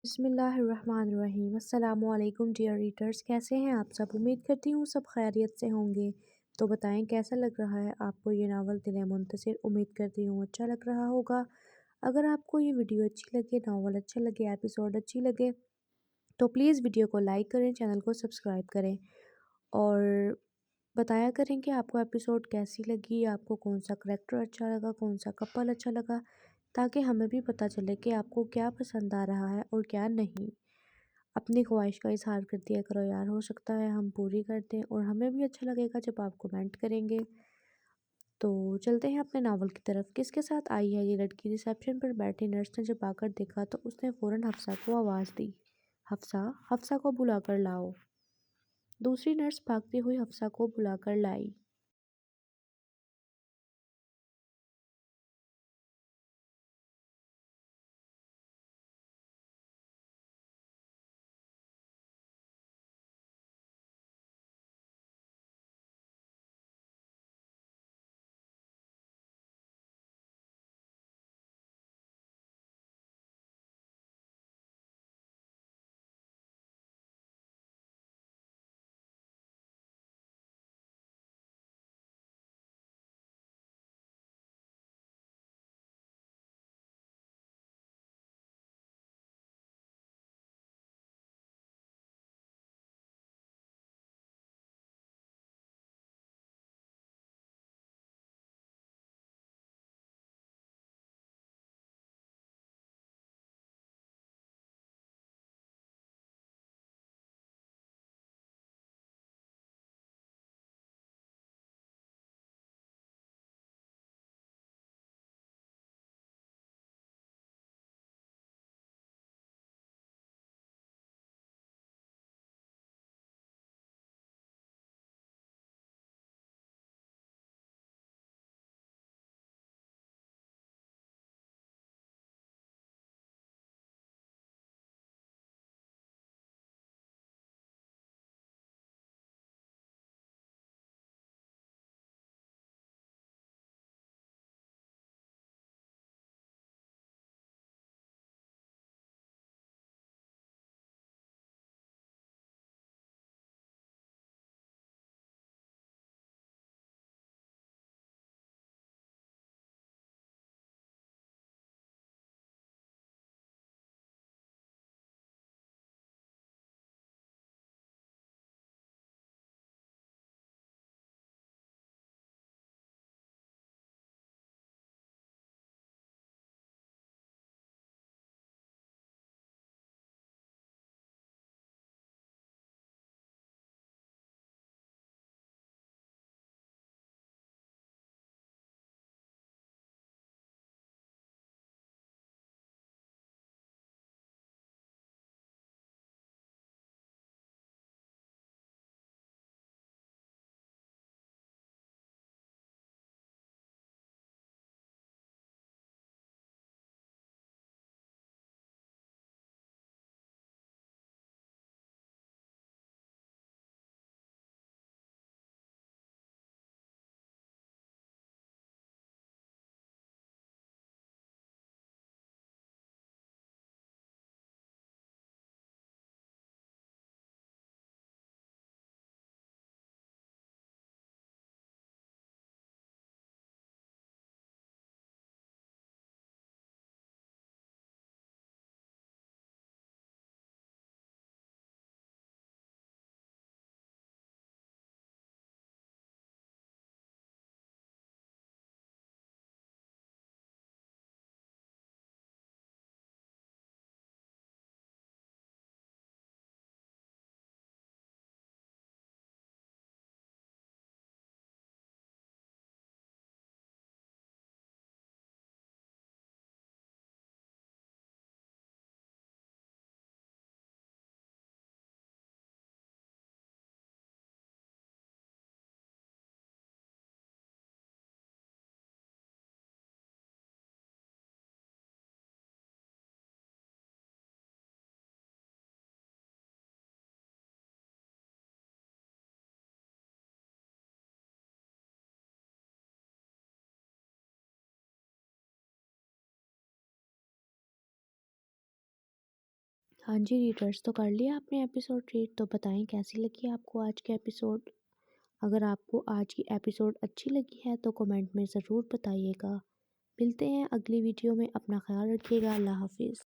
बिस्मिल्लाहिर्रहमानिर्रहीम अस्सलामुअलैकुम dear readers, कैसे हैं आप सब। उम्मीद करती हूँ सब खैरियत से होंगे। तो बताएं कैसा लग रहा है आपको ये नावल दिल मुंतसिर। उम्मीद करती हूँ अच्छा लग रहा होगा। अगर आपको ये वीडियो अच्छी लगे, नावल अच्छा लगे, एपिसोड अच्छी लगे तो प्लीज़ वीडियो को लाइक करें, चैनल को सब्सक्राइब करें और बताया करें कि आपको एपिसोड कैसी लगी, आपको कौन सा करैक्टर अच्छा लगा, कौन सा कपल अच्छा लगा, ताकि हमें भी पता चले कि आपको क्या पसंद आ रहा है और क्या नहीं। अपनी ख्वाहिश का इज़हार कर दिया करो यार, हो सकता है हम पूरी कर दें और हमें भी अच्छा लगेगा जब आप कमेंट करेंगे। तो चलते हैं अपने नावल की तरफ। किसके साथ आई है ये लड़की। रिसेप्शन पर बैठी नर्स ने जब आकर देखा तो उसने फ़ौरन हफ्सा को आवाज़ दी, हफ्सा, हफ्सा को बुलाकर लाओ। दूसरी नर्स भागती हुई हफ्सा को बुलाकर लाई। हाँ जी रीडर्स, तो कर लिया आपने एपिसोड रीड? तो बताएं कैसी लगी आपको आज की एपिसोड। अगर आपको आज की एपिसोड अच्छी लगी है तो कमेंट में ज़रूर बताइएगा। मिलते हैं अगली वीडियो में, अपना ख्याल रखिएगा। अल्लाह हाफिज़।